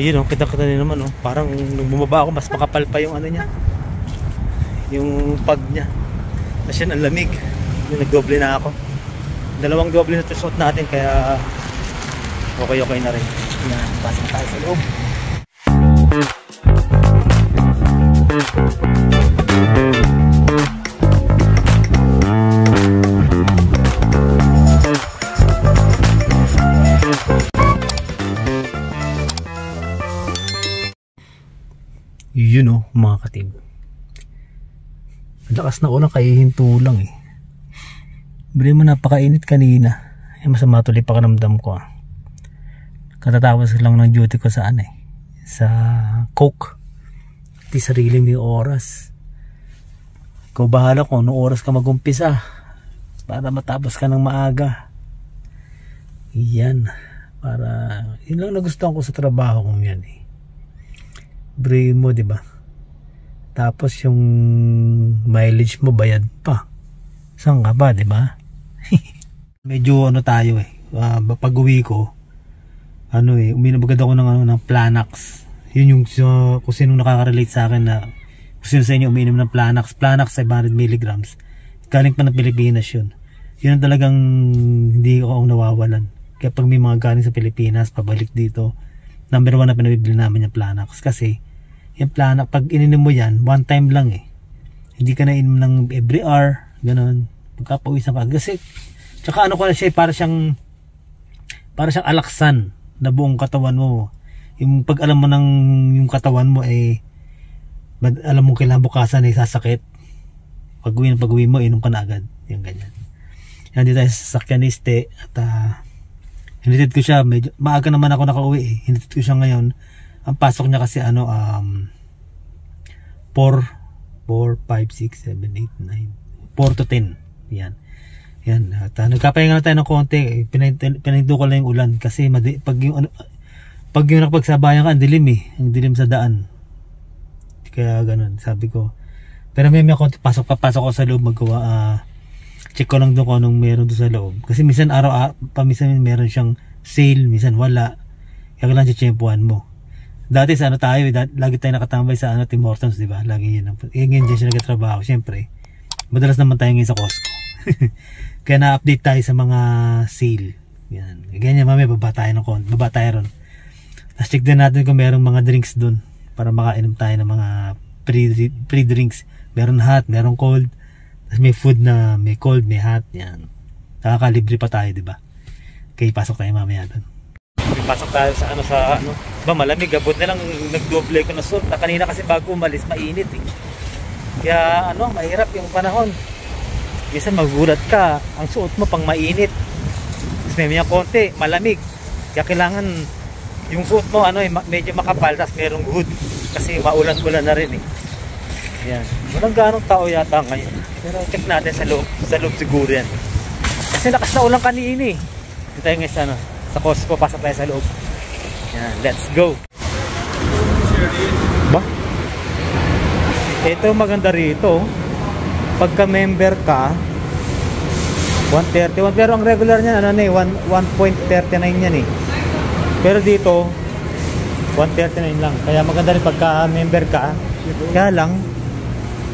Yun, oh, kita-kita din naman, oh. Parang nung bumaba ako, mas makapal pa yung ano niya, yung pag niya. Kasi ang lamig. Yung nagdoble na ako. Dalawang doble na ito suot natin, kaya okay na rin. Yan, pasok tayo sa loob. Yun, oh, mga katib. Ang lakas na ulang, kaihinto lang eh. Bili mo, napakainit kanina. Ay, masama tuloy pakiramdam ko, ah. Katatapos lang ng duty ko sa ano eh, sa Coke. Di sarili mo yung oras. Ikaw bahala kung anong oras ka mag-umpisa para matapos ka ng maaga. Yan. Para, yun lang nagustuhan ko sa trabaho kong yan eh. Brave mo, diba? Tapos yung mileage mo bayad pa. Saan ka ba, diba? Medyo ano tayo eh. Pag uwi ko, ano eh, uminom agad ako ng Planax. Yun yung kung sino nakaka-relate sa akin na kung sino sa inyo uminom ng Planax. Planax 500 mg. Galing pa ng Pilipinas yun. Yun ang talagang hindi ko nawawalan. Kaya pag may mga galing sa Pilipinas, pabalik dito, number 1 na pinabibili namin yung Planax. Kasi yung Planax, pag ininom mo yan, one time lang eh. Hindi ka na inom ng every hour, ganun. Pagkapawisan ka. Kasi, tsaka ano ko na siya, para siyang alaksan na buong katawan mo. Yung pag alam mo ng yung katawan mo eh, alam mo kailangan bukasan ay sasakit. Pag uwi mo, inom ka na agad. Yung ganyan. Yan, dito tayo sa sakyaniste at hinitid ko siya. Medyo, maaga naman ako nakauwi eh. Hinitid ko siya ngayon. Ang pasok niya kasi ano 4, 5, 6, 7, 8, 9 4 to 10. Yan. Yan. At nagkapahinga na tayo ng konti. Pinahinto ko lang yung ulan kasi pag yung nakapagsabayan ka, ang dilim eh. Ang dilim sa daan. Kaya ganun, sabi ko. Pero may konti, papasok ko sa loob, check ko lang doon kung anong meron doon sa loob. Kasi minsan minsan meron siyang sale, minsan wala. Kaya lang chechempuan mo. Dati sa ano tayo, lagi tayo nakatambay sa Tim Hortons, di ba? Lagi yun. Ngayon dyan siya nagtatrabaho. Siyempre, madalas naman tayo ngayon sa Costco. Kaya na-update tayo sa mga sale. Yan. Ganyan, mamaya baba tayo ron. Tapos check din natin kung merong mga drinks dun para makainom tayo ng mga free drinks. Meron hot, meron cold. Tapos may food na may cold, may hot. Yan. Nakakalibre pa tayo, di ba? Okay, pasok tayo mamaya dun. Pasok tayo sa ba, malamig, abot na lang nagdoble ko na suot. Kanina kasi bago umalis, mainit eh. Kaya mahirap yung panahon. Minsan magulat ka, ang suot mo pang mainit. Tapos may konti, malamig. Kaya kailangan yung suot mo medyo makapal, tapos merong hood. Kasi maulan-ulan na rin eh. Yan. Walang ganong tao yata ngayon. Pero check natin sa loob siguro yan. Kasi lakas na ulan kanina eh. Dito tayo ngayon sa Costco, pasok tayo sa loob. Yan, let's go. Ba? Ito maganda rito. Pagka member ka 131, pero ang regular niyan 1.39 yan eh. Pero dito 139 lang. Kaya maganda rin pagka member ka. Kaya lang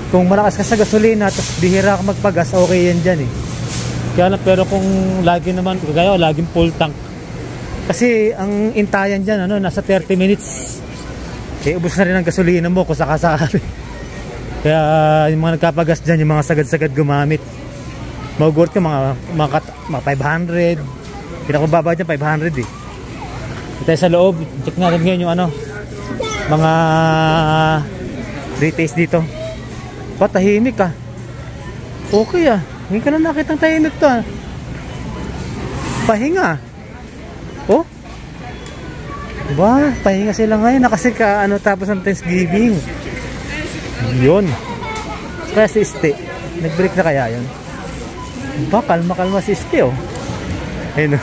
kung malakas ka sa gasolina tapos bihira ka magpagas, okay yan dyan eh. Kaya lang, pero kung lagi naman kaya laging full tank. Kasi ang intayan dyan nasa 30 minutes eh, ubos na rin ang gasolina mo kung sakasakali. Kaya yung mga nagkapagas dyan, yung mga sagad-sagad gumamit, mag-worth ka mga 500. Pinakababa dyan 500 eh. Ito sa loob, check natin ngayon yung mga retails dito. Tahimik ah. Okay ah, hindi ka na nakitang tahimik to ah. Pahinga. Oh, ba, pahinga sila ngayon kasi tapos ng Thanksgiving. Yun. Kaya si Ste, nag-break na kaya yun? Ba, kalma si Ste oh. Ayun.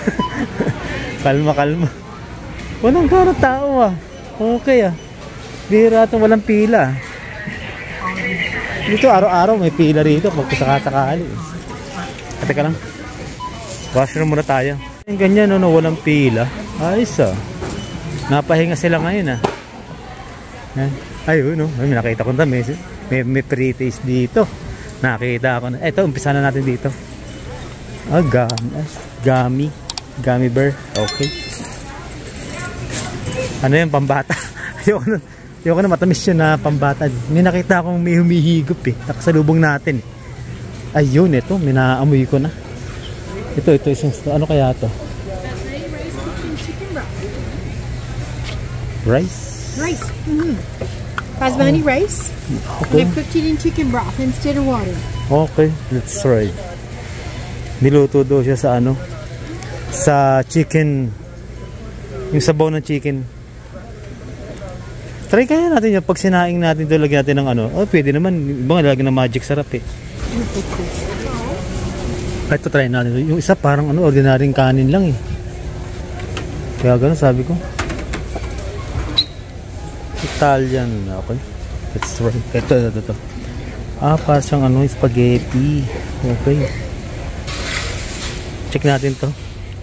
Kalma. Walang gano'ng tao ah. Okay ah. Bihira itong walang pila. Dito araw-araw may pila rito pag sakasakali. Teka lang. Washroom muna tayo. Ganyan walang pila. Ayos ah. Napahinga sila ngayon Yan. Ayun, no? May nakita ko na may pre-taste dito. Nakita ko na. Ito, umpisa na natin dito. Gummy bear. Okay. Ano yan, pambata? Ayoko na matamis yun na pambata. May nakita akong may humihigop nakasalubong natin. Ayun, ito. May naamoy ko na. Ito. Ano kaya ito? Rice? Rice. Basmati rice. Okay. And I've cooked it in chicken broth instead of water. Okay, let's try. Niluto daw siya sa sa chicken, yung sabaw ng chicken. Try kaya natin yun pag sinaing natin ito, lagyan natin ng pwede naman, ibang lagyan ng magic sarap Ito try natin. Yung isa parang ordinaryong kanin lang kaya gano'n sabi ko. Italian. Okay, let's try. Ito. Parang siyang spaghetti. Okay. Check natin to.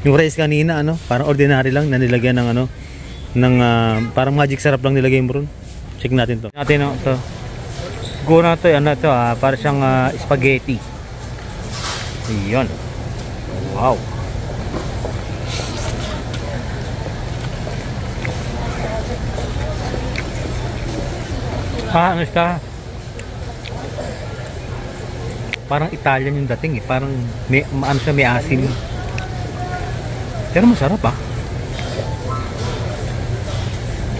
Yung rice kanina parang ordinary lang na nilagyan ng parang magic sarap lang nilagay mo ron. Check natin to. To. Siguro na to, parang siyang spaghetti. Ayun. Wow. Ano siya? Parang Italian yung dating Parang may asim. Pero masarap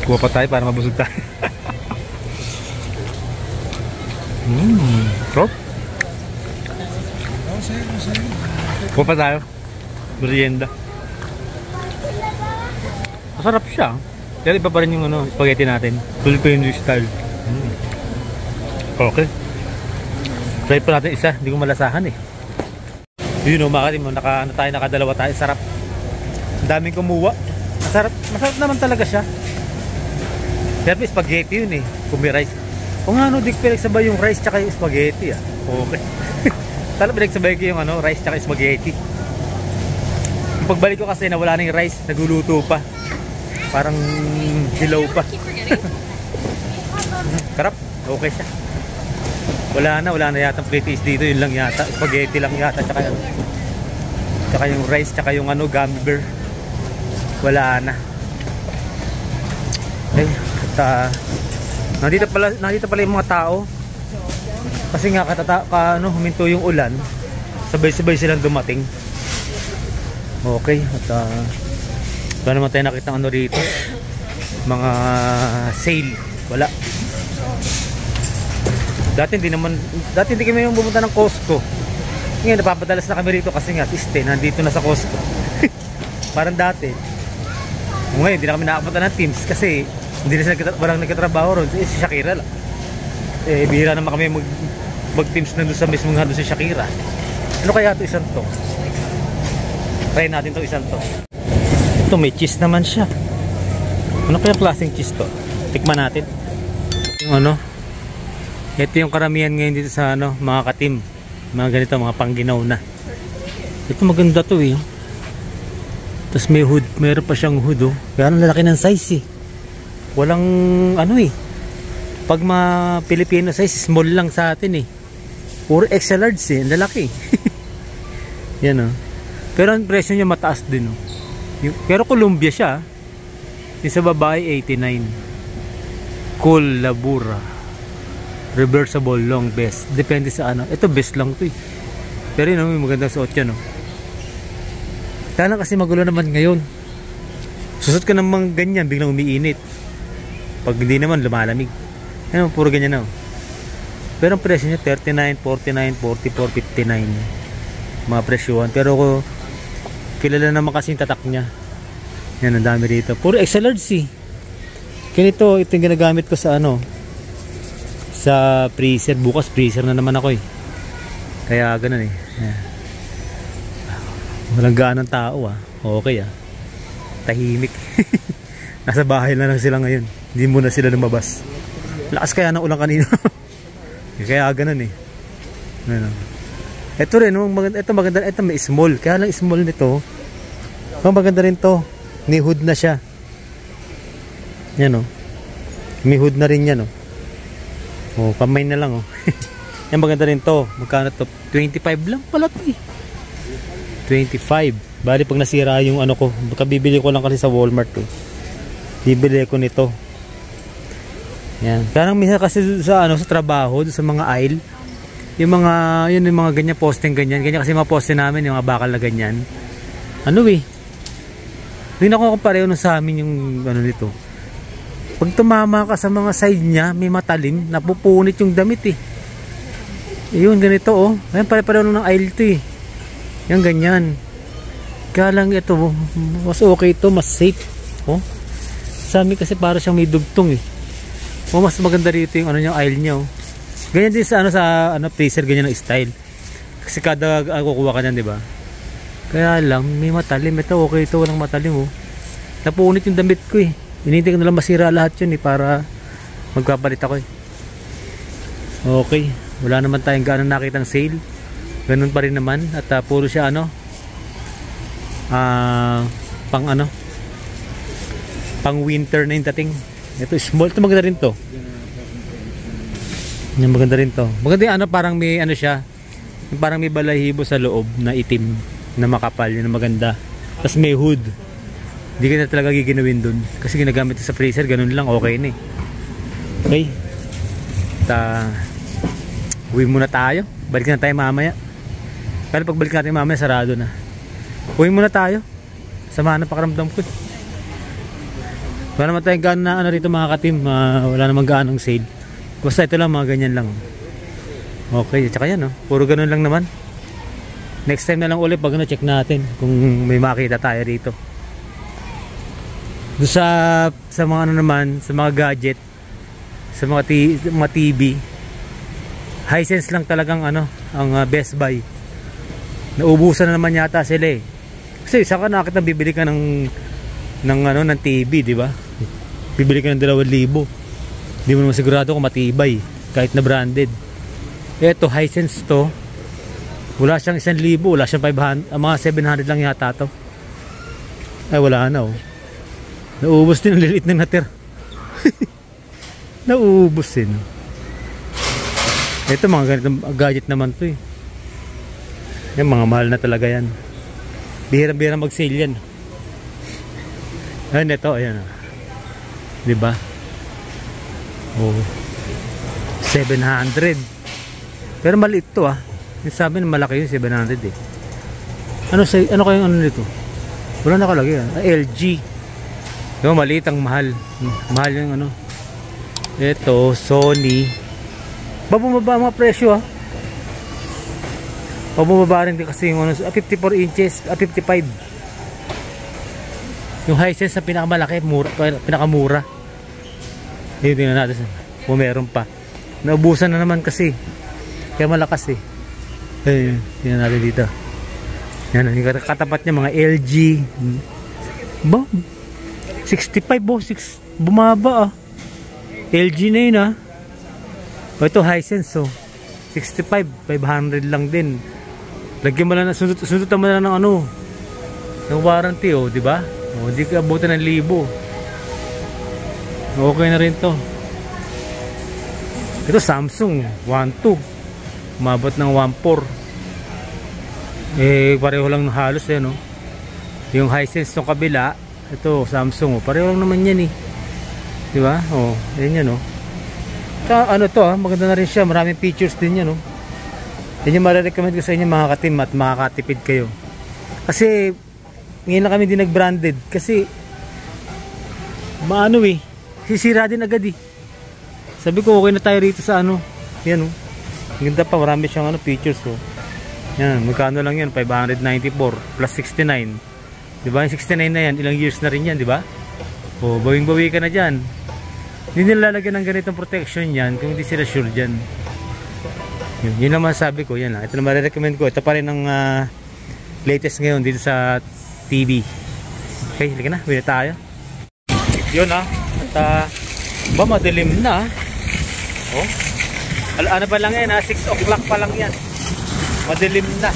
Kuha pa tayo para mabusog tayo. Sarap. Kuha pa tayo. Merienda. Masarap siya. Pero iba pa rin yung spaghetti natin. Filipino style. Okay. Try pa natin isa. Hindi ko malasahan Yun nakadalawa tayo. Sarap. Ang daming kumuha. Masarap naman talaga siya. Pero spaghetti yun kung may rice. Kung di ko pinagsabay yung rice tsaka yung spaghetti Okay. Talagang pinagsabay ko yung rice tsaka spaghetti. Yung pagbalik ko kasi nawala na yung rice. Nagluluto pa. Parang hilaw pa. Sarap. Okay siya. Wala na yata pre-taste dito. Yun lang yata. Spaghetti lang yata. Tsaka yung rice. Tsaka yung gummy bear. Wala na. Okay. At nandito pala yung mga tao. Kasi nga huminto yung ulan. Sabay-sabay silang dumating. Okay. At wala naman tayo nakita rito. Mga sale. Wala. Dati hindi kami yung pumunta ng Costco. Ngayon napapadalas na kami rito kasi nga nandito na sa Costco. Parang dati. Ngayon hindi na kami nakapunta ng Teams kasi hindi na sila walang nagkatrabaho ron. Si Shakira lang. Bihira naman kami mag-Teams na doon sa mismong doon si Shakira. Ano kaya ito isang to? Try natin to isang to. Ito may cheese naman siya. Ano kaya klaseng cheese to? Tikman natin. Yung ito yung karamihan ngayon dito sa mga katim. Mga ganito, mga pangginaw na. Ito maganda to Tapos may hood, mayroon pa siyang hood Kaya ang lalaki ng size Walang Pag mga Filipino size, small lang sa atin Puro extra large ang lalaki. Yan Pero ang presyo niya mataas din Pero Columbia siya. Yung sa babae 89. Cool Labura. Reversible long best. Depende sa Ito best lang to Pero may magandang suot yan Kaya kasi magulo naman ngayon. Susot ka naman ganyan, biglang umiinit. Pag hindi naman lumalamig. Puro ganyan Pero ang presyo niya 39, 49, 44, 59. Mga presyohan. Pero kilala naman kasi yung tatak niya. Yan, ang dami rito. Puro extra large Ganito, ito yung ginagamit ko sa sa freezer. Bukas freezer na naman ako Kaya ganun Yan. Walang gaanong tao Okay tahimik. Nasa bahay lang sila ngayon. Hindi muna sila lumabas. Lakas kaya ng ulan kanina. Kaya ganun Ito rin maganda. Ito may small. Kaya lang small nito maganda rin to. Ni hood na siya. Yan oh. May hood na rin yan oh. Oh, pamay na lang oh. Yan maganda rin to. Magkano to? 25 lang pala to eh. 25. Bali pag nasira yung ano ko, bibili ko lang kasi sa Walmart eh. Bibili ko nito. Yan. Parang minsan kasi sa ano sa trabaho, sa mga aisle, yung mga ganyan posting ganyan. Ganyan kasi mga posting namin, yung mga bakal na ganyan. Ano eh. Tingnan ko kung pareho sa amin yung ano nito. Pag tumama ka sa mga side niya, may matalim, napupunit yung damit eh. Yun, ganito oh. Ayan, pare-pareho ng aisle to eh. Yan, ganyan. Kaya lang ito, mas okay ito, mas safe. Oh. Sa amin kasi para siyang may dugtong eh. Oh, mas maganda rito yung ano yung aisle niya oh. Ganyan din sa freezer, ganyan ang style. Kasi kada kukuha ka niyan, di ba? Kaya lang, may matalim. Ito, okay ito, walang matalim oh. Napunit yung damit ko eh. Hinihintay ko na lang masira lahat yun eh para magpapalit ako eh. Okay, wala naman tayong gaano nakitang sale. Ganun pa rin naman at puro siya ano pang winter na yung dating. Ito small, ito maganda rin to. Yan, maganda rin to. Maganda yung ano, parang may ano siya, parang may balahibo sa loob na itim na makapal, yun na maganda. Tapos may hood. Hindi ka na talaga giginawin dun kasi ginagamit sa freezer, ganun lang, okay na eh. Okay, uwi muna tayo, balik na tayo mamaya. Pero pagbalik natin mamaya sarado na. Uwi muna tayo, samahan na pakaramdam ko eh. Wala naman tayong gano'n na ano rito mga katim, wala naman gano'ng sale. Basta ito lang, mga ganyan lang. Okay, tsaka yan oh, puro ganun lang naman. Next time na lang ulit pag check natin kung may makita tayo rito. Doon sa mga ano naman, sa mga gadget, sa mga TV, Hisense lang talagang ano, ang Best Buy. Naubusan na naman yata sila eh. Kasi saka nakita bibili ka ng TV, di ba? Bibili ka ng 2,000. Di mo naman sigurado kung matibay kahit na branded. Eto Hisense to. Wala siyang 1,000, wala siyang 500, mga 700 lang yata to. Ay wala na oh. Naubos din ang lilit ng natir. Naubos din. Ito mga ganitong gadget naman to eh. Yan, mga mahal na talaga yan. Bihira-bihira mag-sale yan. Ayan ito, ayan. Diba? Oh. 700. Pero maliit to ah. Yung sabi na malaki yung 700 eh. Ano kayong ano nito? Wala nakalagay ah. LG. Yung maliit ang mahal. Mahal yung ano. Ito, Sony. Bumaba mga presyo ah. Bumaba rin din kasi yung ano, 54 inches, 55. Yung Hisense na pinakamalaki, pinakamura. Ayun, tingnan natin kung meron pa. Naubusan na naman kasi. Kaya malakas eh. Ayun, tingnan natin dito. Yan, yung katapat niya mga LG. Ba? 65 oh, bumaba ah. LG na yun ah. O ito Hisense oh. 65, 500 lang din. Lagyan mo lang, sundutan mo na ng ano, ng warranty oh, di ba? O, di ka abutan ng 1,000. Okay na rin to. Ito Samsung 1.2, umabot ng 1.4. Eh pareho lang halos eh no. Yung Hisense ng kabila, ito Samsung oh, pareho lang naman yan eh. Di ba? Oh, yan yan oh. Ano to ah, maganda na rin siya, maraming features din yan oh. Yan yung marirecommend ko sa inyo mga katim at makakatipid kayo. Kasi ngayon na kami din nag-branded kasi maano eh, sisira din agad eh. Sabi ko okay na tayo rito sa ano. Yan oh. Ganda pa, marami siyang ano, features oh. Yan, magkano lang yan, 594 plus 69. Diba yung 69 na yan, ilang years na rin yan, diba? O, bawing-bawi ka na dyan. Hindi nila lalagyan ng ganitong protection yan kung hindi sila sure dyan. Yun naman sabi ko, yan lang. Ito naman recommend ko. Ito pa rin ang latest ngayon dito sa TV. Okay, halika na, wala tayo. Yun ah, at ba madilim na. Oh, ano pa lang yan ah, 6 o'clock pa lang yan. Madilim na.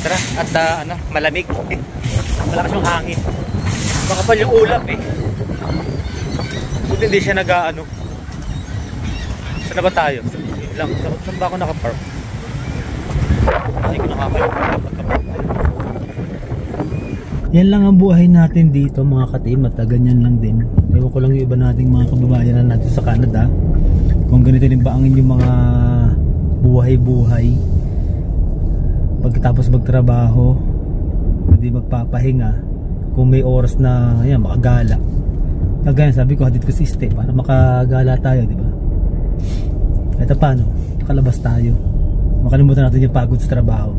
Tara, at ano, malamig. Malakas yung hangin. Makapal yung ulap eh. hindi siya nag-ano. Saan na ba tayo? Lang, saan ba ako nakapark? Hindi ko nakapark. Yan lang ang buhay natin dito mga ka-team, at ganyan lang din. Ewan ko lang yung iba nating mga kababayan na natin sa Canada, kung ganito din ba ang inyong mga buhay-buhay pagkatapos magtrabaho, hindi magpapahinga, kung may oras na ayan, makagala. Kagaya sabi ko, hadid ko si Ste para makagala tayo, di ba? Ito paano, nakalabas tayo, makalimutan natin yung pagod sa trabaho.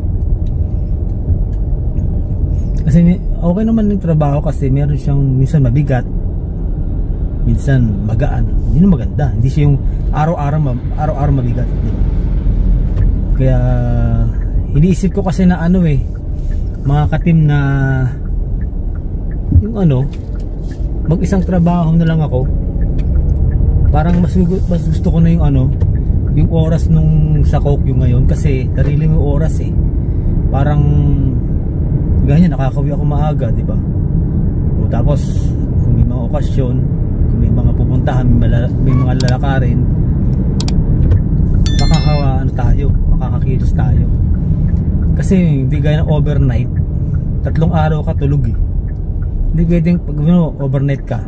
Kasi okay naman yung trabaho, kasi meron siyang minsan mabigat, minsan magaan. Yun ang maganda, hindi siya yung araw-araw mabigat, di ba? Kaya iniisip ko kasi na ano mga ka-team, na yung mag-isang trabaho na lang ako. Parang mas gusto ko na yung yung oras nung sa Coke yung ngayon, kasi sarili mo yung oras parang ganyan, nakakawi ako maaga, di ba? O tapos kung may mga okasyon, kung may mga pupuntahan, may mga lalakarin, makakakilos tayo. Kasi hindi gaya ng overnight, 3 araw ka tulog Hindi pwedeng pag overnight ka.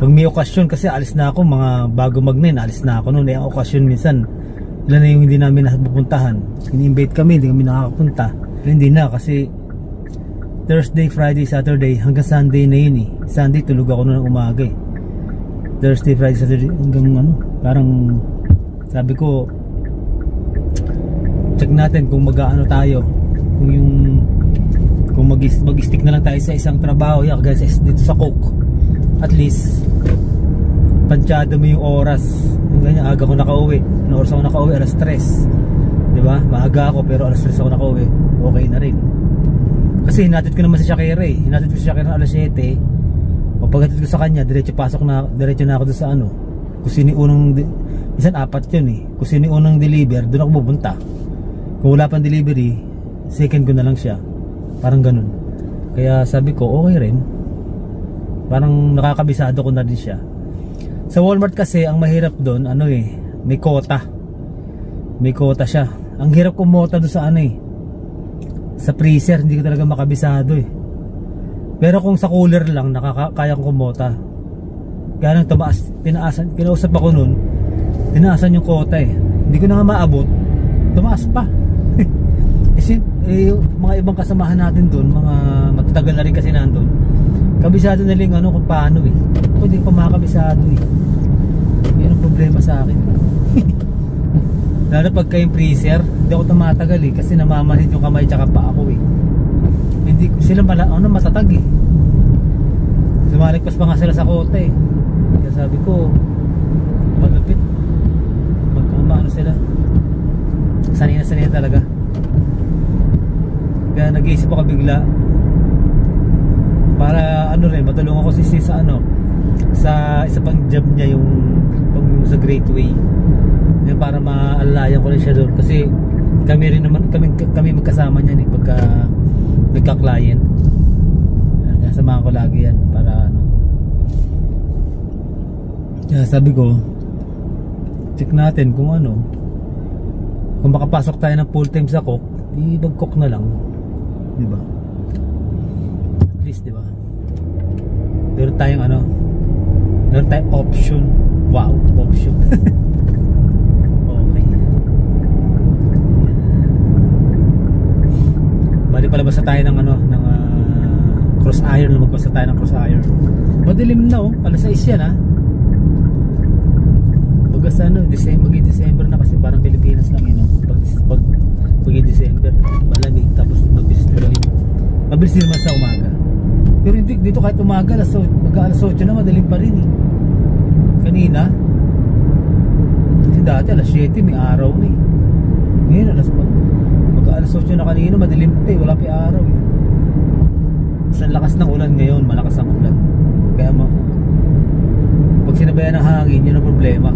Pag may okasyon, kasi alis na ako mga bago mag-9, alis na ako noon. Ang okasyon minsan, ilan na yung hindi namin napupuntahan. Ini-invite kami, hindi kami nakakapunta. Pero hindi na, kasi Thursday, Friday, Saturday, hanggang Sunday na yun Sunday tulog ako noon ng umaga Thursday, Friday, Saturday, hanggang parang sabi ko, check natin kung mag-aano tayo, kung mag-stick na lang tayo sa isang trabaho kagaya dito sa Coke. At least pantsado mo yung oras. Ganyan, aga ko nakauwi. Ano oras ako nakauwi? Alas 3, diba? Maaga ako pero alas 3 ako nakauwi. Okay na rin. Kasi hinatid ko naman si Shakira Hinatid ko si Shakira na alas 7. O paghatid ko sa kanya, diretso na ako doon sa kung sino unang, minsan 4 yun kung sino unang deliver, doon ako pupunta. Kung wala pang delivery, second ko na lang siya. Parang ganun. Kaya sabi ko, okay rin. Parang nakakabisado ko na din siya. Sa Walmart kasi, ang mahirap doon, may quota. May quota siya. Ang hirap kumota doon sa sa freezer, hindi ko talaga makabisado Pero kung sa cooler lang, kaya kong kumota. Kaya nang kinausap ako noon, tinaasan yung quota Hindi ko na nga maabot, tumaas pa. Yung mga ibang kasamahan natin doon, mga matatagal na rin kasi nandun, kabisado na rin kung paano Ako hindi pa makakabisado Yan ang problema sa akin. Lalo pagka yung freezer, hindi ako tumatagal kasi namamanhid yung kamay tsaka pa ako Hindi sila matatag Lumaligpas pa nga sila sa kota Kaya sabi ko, malapit magkamaano sila, sanay na talaga. Kaya nag-iisip ako bigla para matulungan ko si sis sa isa pang job niya, yung sa Great Way, para maalalayan ko rin siya doon, kasi kami rin naman kami magkasama niyan pagka nagka-client. Samahan ko lagi yan para Kaya sabi ko, check natin kung kung makapasok tayo ng full time sa Coke, di mag-cook na lang, di ba? At least, di ba? Meron tayong option. Wow, option. Okay. Bali palabas na tayo ng cross iron. Lumagpas na tayo ng cross iron. Madilim na alas 6 yan Pagkas December na, kasi parang Pilipinas lang pag December malamig, tapos mabilis din naman sa umaga. Pero hindi dito, kahit umaga alas 8 na, madilim pa rin kanina. Kasi dati alas 7 may araw na ngayon alas 8 na kanina, madilim pa wala pa araw Sa lakas ng ulan ngayon, malakas ang ulan. Kaya pag sinabayan ng hangin, yun ang problema.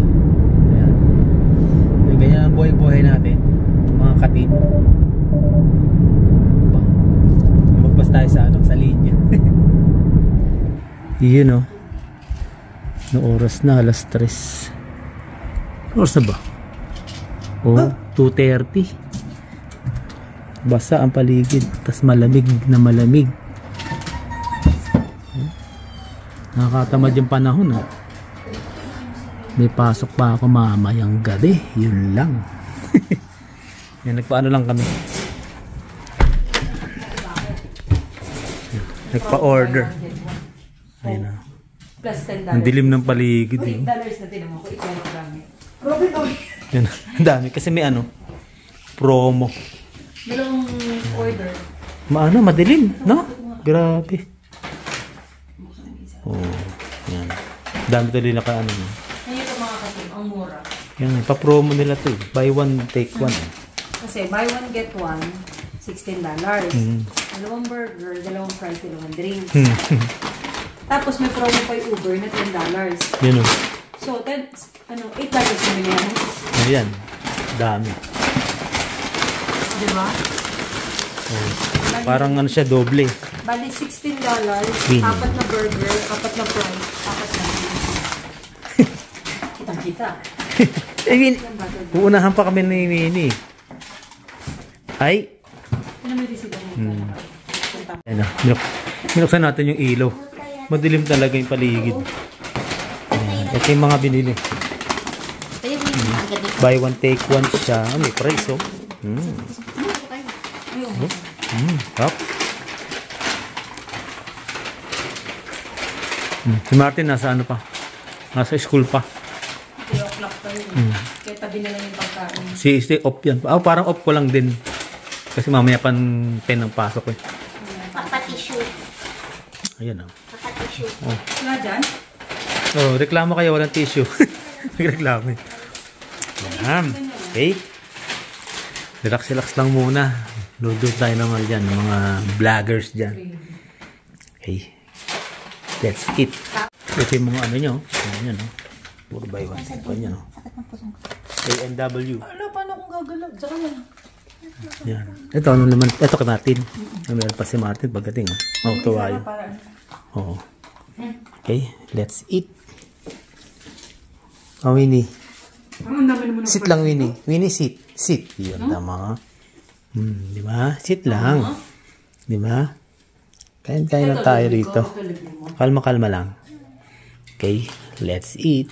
Ganyan ang buhay-buhay natin, mga ka-team. Lumagpas tayo sa linya. Yun Na oras na, alas 3. Oras na ba? Oh, 2:30. Basa ang paligid, tas malamig na malamig. Nakakatamad yung panahon ha. May pasok pa ako mamayang gabi, yun lang. Yan, nagpaano lang kami. Nagpa-order. Ayun na. Plus $10. Ang dilim ng paligid eh. $8 na tinamo ko, ito yung gamit. Yan, ang dami kasi may ano, promo. Dalawang order. Maano, madilim, no? Grabe. Oh, yan. Dami tuloy na kaano. No? Ngayon ito mga katim, ang mura. Yan, pa-promo nila to. Buy one, take one. Kasi buy one, get one, $16. Dalawang burger, dalawang fries, dalawang drinks. Tapos may promo pa yung Uber na $10. Yan o. So, $8 na million. Ayan, dami. Diba? Oh. Parang ano siya, doble. Bali, $16, Win. 4 na burger, 4 na fries, 4 na drinks. Kitang-kita. Uunahan pa kami ni Winnie. Ay! Ano may receipt mo? Ayan na, binuksan natin yung ilaw. Madilim talaga yung paligid. Ayan, ito yung mga binili. Buy one, take one siya. May price oh. Hop. Si Martin nasa ano pa? Nasa school pa. 3 o'clock pa yun. Kaya tabi na lang yung pagkain. Si off yan. Oh, parang off ko lang din. Kasi mamaya pan 10 ang pasok eh. Papa-tissue. Ayan oh. Papa-tissue. Wala dyan? Oh, reklamo kayo, walang tissue. Nagreklamo eh. Ayan. Okay. Relax lang muna. Ludo tayo naman dyan, mga vloggers dyan. Okay. Let's eat. Ito yung mga ano nyo. Ano nyo, no? Puro buy one. Ito nyo, no? A&W. Ano, paano kung gagalaw? Tsaka na. Yan. Ito, ano naman? Ito ka natin. Meron pa si Martin pagdating. Oh, tuwa yun. Oo. Okay. Let's eat. Oh, Winnie. Sit lang, Winnie. Winnie, sit. Sit. Yun, tama. Di ba? Sit lang. Di ba? Kain-kain na tayo rito. Kalma-kalma lang. Okay, let's eat.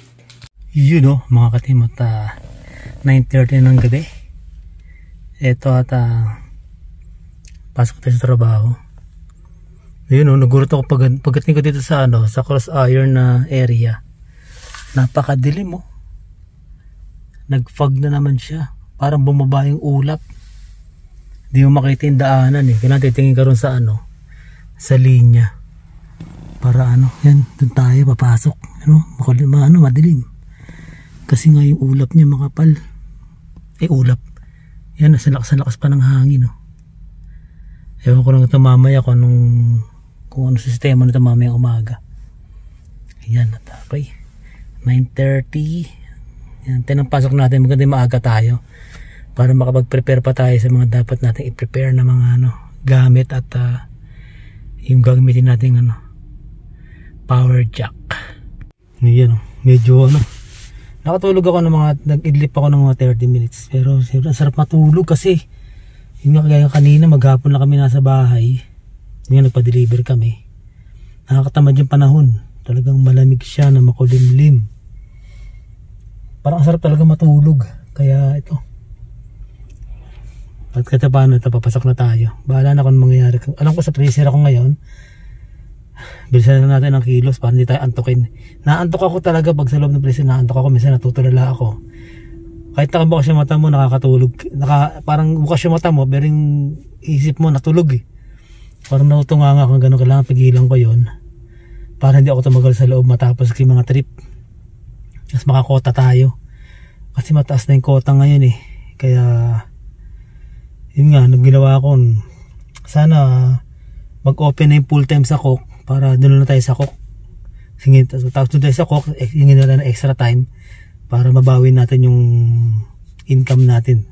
Yun o, mga katimot. 9:30 ng gabi. Ito at pasok tayo sa trabaho. Yun o, nagulat ako pagdating ko dito sa sa cross iron na area. Napakadilim o. Nag-fog na naman siya. Parang bumaba yung ulap. Di mo makita yung daanan eh. Kailangan titingin ka ron sa sa linya. Para yan, dun tayo papasok. Madilim. Kasi nga yung ulap niya makapal. Ulap. Yan, nasa lakas pa ng hangin. Ewan ko lang ito mamaya kung ano sistema nito mamaya umaga. Ayan, natapay. 9:30. Yan, pasok natin. Maganda maaga tayo. Para makapag-prepare pa tayo sa mga dapat natin i-prepare na mga gamit at yung gagamitin natin power jack. Yan medyo nakatulog ako ng mga nag-idlip ako ng mga 30 minutes pero siyempre sarap matulog kasi yung kagaya kanina maghapon lang kami nasa bahay. Ngayon nagpa-deliver kami. Nakakatamad yung panahon. Talagang malamig siya na makulimlim. Parang sarap talaga matulog. Kaya ito. Pagkata paano ito, papasok na tayo. Bahala na kung mangyayari. Alam ko sa freezer ako ngayon. Bilisan na natin ang kilos para hindi tayo antukin. Naantok ako talaga pag sa loob ng freezer. Naantok ako. Minsan natutulala ako. Kahit nakabukas yung mata mo, nakakatulog. Parang bukas yung mata mo, pero yung isip mo natulog eh. Parang natutunganga kung gano'n. Kailangan pigilan ko yun. Para hindi ako tumagal sa loob matapos yung mga trip. Mas makakota tayo. Kasi mataas na yung kota ngayon eh. Kaya yun nga, nung ginawa ko, sana mag-open na yung full time sa Coke para doon na tayo sa Coke. Tapos doon tayo sa Coke, hingin na lang ng extra time para mabawi natin yung income natin.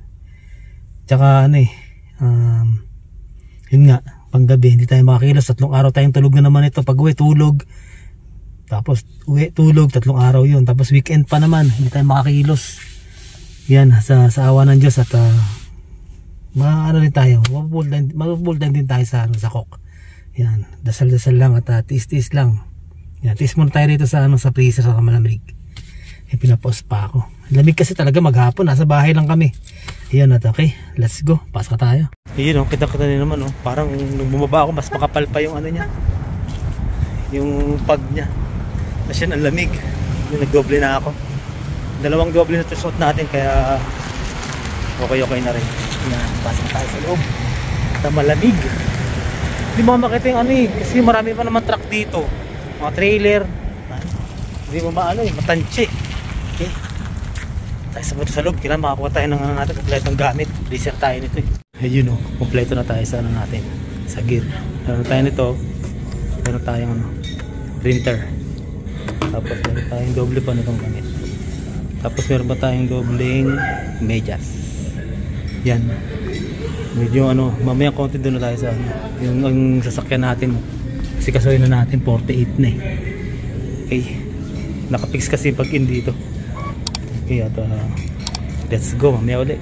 Tsaka yun nga, panggabi, hindi tayo makakilos. 3 araw tayong tulog na naman ito. Pag uwi, tulog. Tapos uwi, tulog, 3 araw yun. Tapos weekend pa naman, hindi tayo makakilos. Yan, sa awa ng Diyos at ano rin tayo, mapupuldan din tayo sa cook. Yan, dasal-dasal lang at tiis-tiis lang. Yan, tiis muna tayo rito sa freezer sa malamig. Pinapost pa ako. Lamig kasi talaga maghapon, nasa bahay lang kami. Yan at okay, let's go, pasok tayo. Yun kita-kita din naman parang nung bumaba ako mas makapal pa yung niya. Yung pag niya. Kasi ang lamig. Nagdoble na ako. 2 doble na ito suot natin kaya okay na rin. Yan, pasok tayo sa loob. At malamig. Hindi mo makita yung kasi marami pa naman truck dito. Mga trailer. Hindi mo matansye. Okay. Tayo sa loob. Kailangan makakuha tayo ng natin kompletong gamit. Freezer tayo nito Ayun kompleto na tayo sa natin. Sa gear. Meron tayo nito. Meron tayong printer. Tapos meron tayong doble pa nitong gamit. Tapos meron pa tayong dobleng medyas. Yan. Medyo mamaya konti doon na tayo sa yung sasakyan natin. Kasi kasoy na natin 48 na Okay. Nakapix kasi pag in dito. Okay, at let's go mamaya ulit.